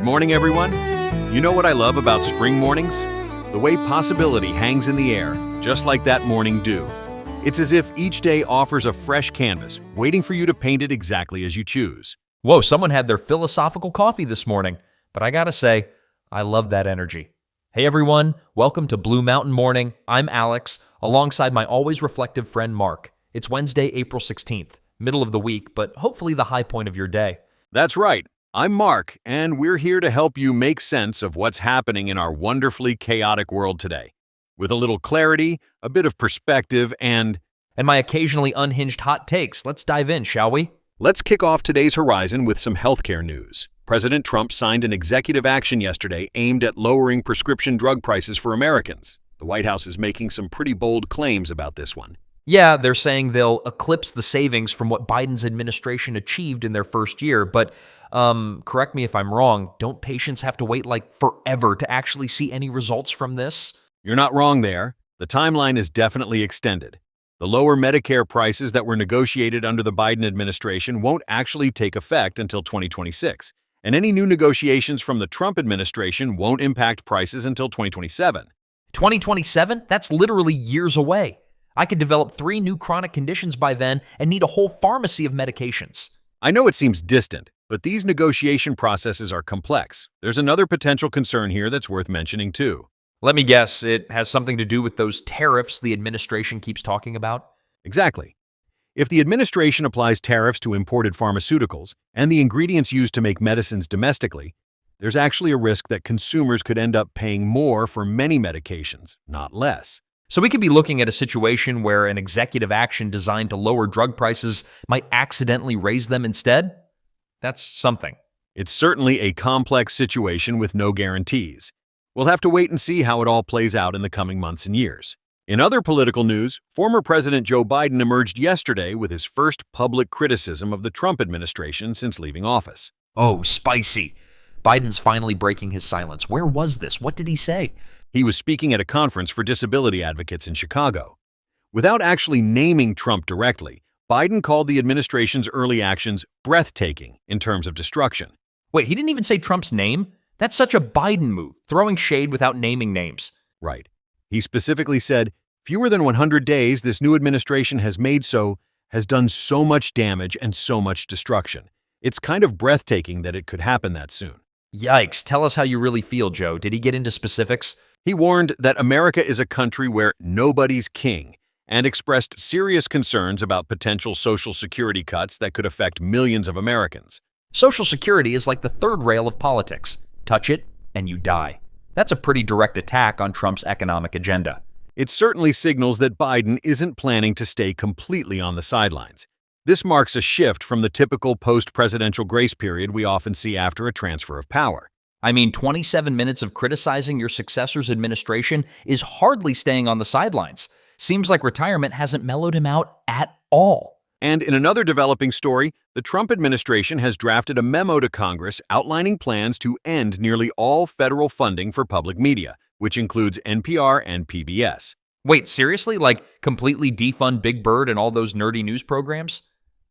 Good morning, everyone. You know what I love about spring mornings? The way possibility hangs in the air, just like that morning dew. It's as if each day offers a fresh canvas, waiting for you to paint it exactly as you choose. Whoa, someone had their philosophical coffee this morning. But I gotta say, I love that energy. Hey everyone, welcome to Blue Mountain Morning. I'm Alex, alongside my always reflective friend Mark. It's Wednesday, April 16th, middle of the week, but hopefully the high point of your day. That's right. I'm Mark, and we're here to help you make sense of what's happening in our wonderfully chaotic world today. With a little clarity, a bit of perspective, and my occasionally unhinged hot takes. Let's dive in, shall we? let's kick off today's horizon with some healthcare news. President Trump signed an executive action yesterday aimed at lowering prescription drug prices for Americans. The White House is making some pretty bold claims about this one. Yeah, they're saying they'll eclipse the savings from what Biden's administration achieved in their first year, but correct me if I'm wrong, don't patients have to wait like forever to actually see any results from this? You're not wrong there. The timeline is definitely extended. The lower Medicare prices that were negotiated under the Biden administration won't actually take effect until 2026, and any new negotiations from the Trump administration won't impact prices until 2027. 2027? That's literally years away. I could develop 3 new chronic conditions by then and need a whole pharmacy of medications. I know it seems distant, but these negotiation processes are complex. There's another potential concern here that's worth mentioning too. Let me guess, it has something to do with those tariffs the administration keeps talking about? Exactly. If the administration applies tariffs to imported pharmaceuticals and the ingredients used to make medicines domestically, there's actually a risk that consumers could end up paying more for many medications, not less. So we could be looking at a situation where an executive action designed to lower drug prices might accidentally raise them instead? That's something. It's certainly a complex situation with no guarantees. We'll have to wait and see how it all plays out in the coming months and years. In other political news, former President Joe Biden emerged yesterday with his first public criticism of the Trump administration since leaving office. Oh, spicy. Biden's finally breaking his silence. Where was this? What did he say? He was speaking at a conference for disability advocates in Chicago. Without actually naming Trump directly, Biden called the administration's early actions breathtaking in terms of destruction. Wait, he didn't even say Trump's name? That's such a Biden move, throwing shade without naming names. Right. He specifically said, fewer than 100 days this new administration has done so much damage and so much destruction. It's kind of breathtaking that it could happen that soon. Yikes, tell us how you really feel, Joe. Did he get into specifics? He warned that America is a country where nobody's king and expressed serious concerns about potential Social Security cuts that could affect millions of Americans. Social Security is like the third rail of politics. Touch it, and you die. That's a pretty direct attack on Trump's economic agenda. It certainly signals that Biden isn't planning to stay completely on the sidelines. This marks a shift from the typical post-presidential grace period we often see after a transfer of power. I mean, 27 minutes of criticizing your successor's administration is hardly staying on the sidelines. Seems like retirement hasn't mellowed him out at all. And in another developing story, the Trump administration has drafted a memo to Congress outlining plans to end nearly all federal funding for public media, which includes NPR and PBS. Wait, seriously? Like completely defund Big Bird and all those nerdy news programs?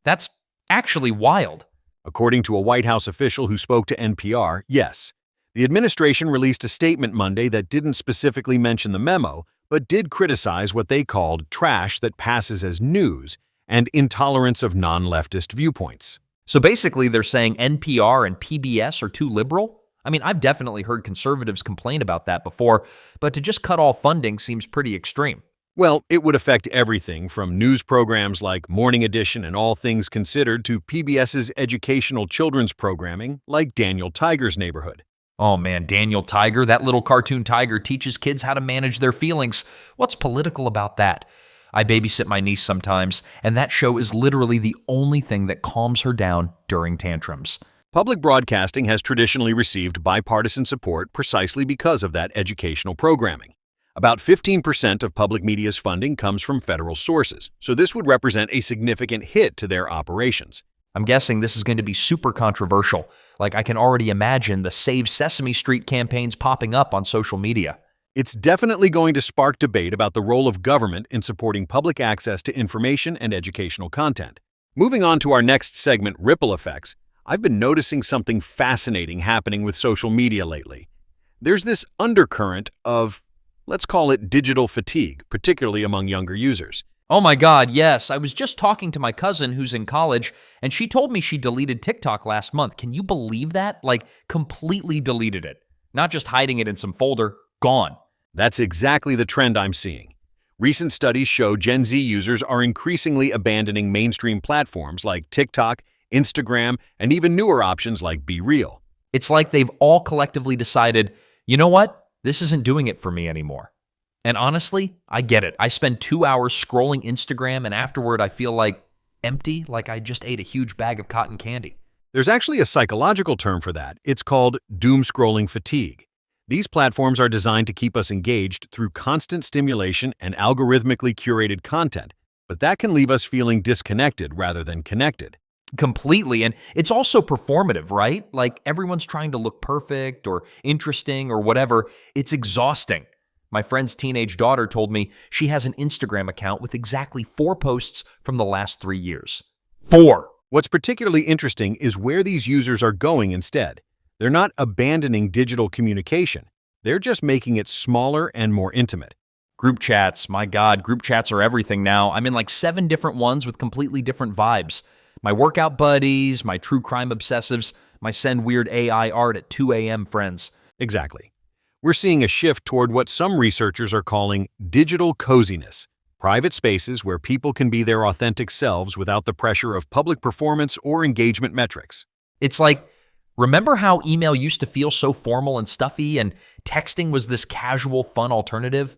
That's actually wild. According to a White House official who spoke to NPR, yes. The administration released a statement Monday that didn't specifically mention the memo, but did criticize what they called trash that passes as news and intolerance of non-leftist viewpoints. So basically they're saying NPR and PBS are too liberal? I mean, I've definitely heard conservatives complain about that before, but to just cut all funding seems pretty extreme. Well, it would affect everything from news programs like Morning Edition and All Things Considered to PBS's educational children's programming like Daniel Tiger's Neighborhood. Oh man, Daniel Tiger, that little cartoon tiger teaches kids how to manage their feelings. What's political about that? I babysit my niece sometimes, and that show is literally the only thing that calms her down during tantrums. Public broadcasting has traditionally received bipartisan support precisely because of that educational programming. About 15% of public media's funding comes from federal sources, so this would represent a significant hit to their operations. I'm guessing this is going to be super controversial. Like, I can already imagine the Save Sesame Street campaigns popping up on social media. It's definitely going to spark debate about the role of government in supporting public access to information and educational content. Moving on to our next segment, Ripple Effects, I've been noticing something fascinating happening with social media lately. There's this undercurrent of, let's call it digital fatigue, particularly among younger users. Oh my God, yes. I was just talking to my cousin who's in college, and she told me she deleted TikTok last month. Can you believe that? Like, completely deleted it. Not just hiding it in some folder, gone. That's exactly the trend I'm seeing. Recent studies show Gen Z users are increasingly abandoning mainstream platforms like TikTok, Instagram, and even newer options like Be Real. It's like they've all collectively decided, you know what? This isn't doing it for me anymore. And honestly, I get it. I spend 2 hours scrolling Instagram, and afterward I feel like empty, like I just ate a huge bag of cotton candy. There's actually a psychological term for that. It's called doom scrolling fatigue. These platforms are designed to keep us engaged through constant stimulation and algorithmically curated content, but that can leave us feeling disconnected rather than connected. Completely. And it's also performative, right? Like everyone's trying to look perfect or interesting or whatever. It's exhausting. My friend's teenage daughter told me she has an Instagram account with exactly 4 posts from the last 3 years. 4! What's particularly interesting is where these users are going instead. They're not abandoning digital communication. They're just making it smaller and more intimate. Group chats. My God, group chats are everything now. I'm in like 7 different ones with completely different vibes. My workout buddies, my true crime obsessives, my send weird AI art at 2 a.m. friends. Exactly. We're seeing a shift toward what some researchers are calling digital coziness, private spaces where people can be their authentic selves without the pressure of public performance or engagement metrics. It's like, remember how email used to feel so formal and stuffy and texting was this casual, fun alternative?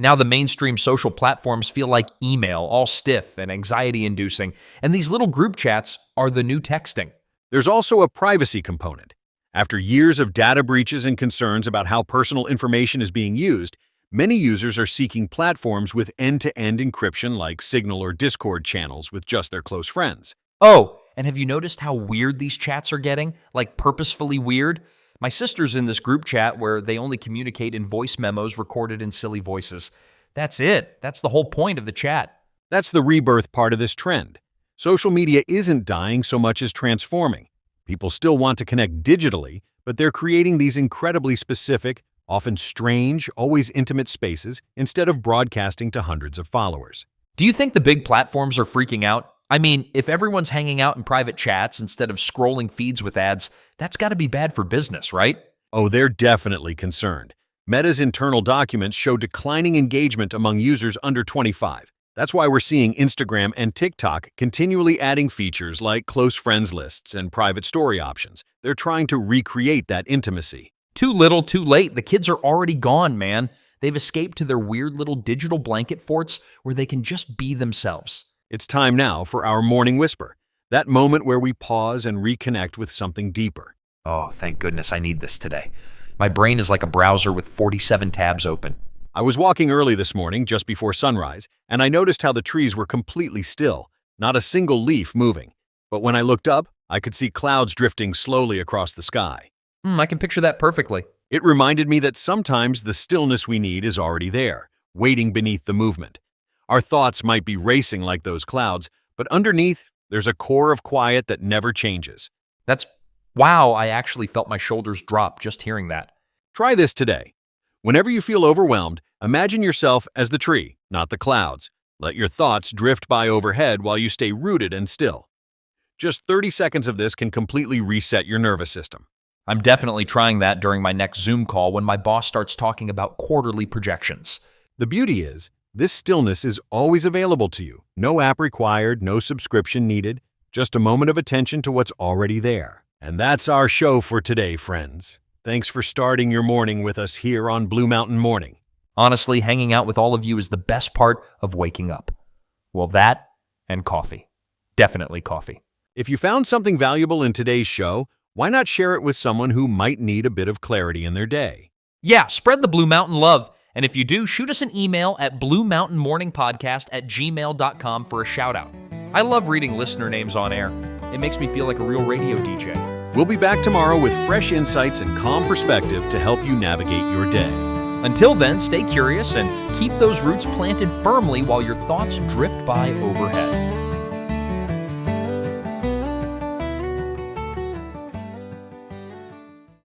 Now the mainstream social platforms feel like email, all stiff and anxiety-inducing, and these little group chats are the new texting. There's also a privacy component. After years of data breaches and concerns about how personal information is being used, many users are seeking platforms with end-to-end encryption like Signal or Discord channels with just their close friends. Oh, and have you noticed how weird these chats are getting? Like purposefully weird? My sister's in this group chat where they only communicate in voice memos recorded in silly voices. That's it. That's the whole point of the chat. That's the rebirth part of this trend. Social media isn't dying so much as transforming. People still want to connect digitally, but they're creating these incredibly specific, often strange, always intimate spaces instead of broadcasting to hundreds of followers. Do you think the big platforms are freaking out? I mean, if everyone's hanging out in private chats instead of scrolling feeds with ads, that's got to be bad for business, right? Oh, they're definitely concerned. Meta's internal documents show declining engagement among users under 25. That's why we're seeing Instagram and TikTok continually adding features like close friends lists and private story options. They're trying to recreate that intimacy. Too little, too late. The kids are already gone, man. They've escaped to their weird little digital blanket forts where they can just be themselves. It's time now for our morning whisper, that moment where we pause and reconnect with something deeper. Oh, thank goodness I need this today. My brain is like a browser with 47 tabs open. I was walking early this morning, just before sunrise, and I noticed how the trees were completely still, not a single leaf moving. But when I looked up, I could see clouds drifting slowly across the sky. I can picture that perfectly. It reminded me that sometimes the stillness we need is already there, waiting beneath the movement. Our thoughts might be racing like those clouds, but underneath, there's a core of quiet that never changes. Wow, I actually felt my shoulders drop just hearing that. Try this today. Whenever you feel overwhelmed, imagine yourself as the tree, not the clouds. Let your thoughts drift by overhead while you stay rooted and still. Just 30 seconds of this can completely reset your nervous system. I'm definitely trying that during my next Zoom call when my boss starts talking about quarterly projections. The beauty is, this stillness is always available to you. No app required, no subscription needed, just a moment of attention to what's already there. And that's our show for today, friends. Thanks for starting your morning with us here on Blue Mountain Morning. Honestly, hanging out with all of you is the best part of waking up. Well, that and coffee. Definitely coffee. If you found something valuable in today's show, why not share it with someone who might need a bit of clarity in their day? Yeah, spread the Blue Mountain love. And if you do, shoot us an email at bluemountainmorningpodcast@gmail.com for a shout out. I love reading listener names on air. It makes me feel like a real radio DJ. We'll be back tomorrow with fresh insights and calm perspective to help you navigate your day. Until then, stay curious and keep those roots planted firmly while your thoughts drift by overhead.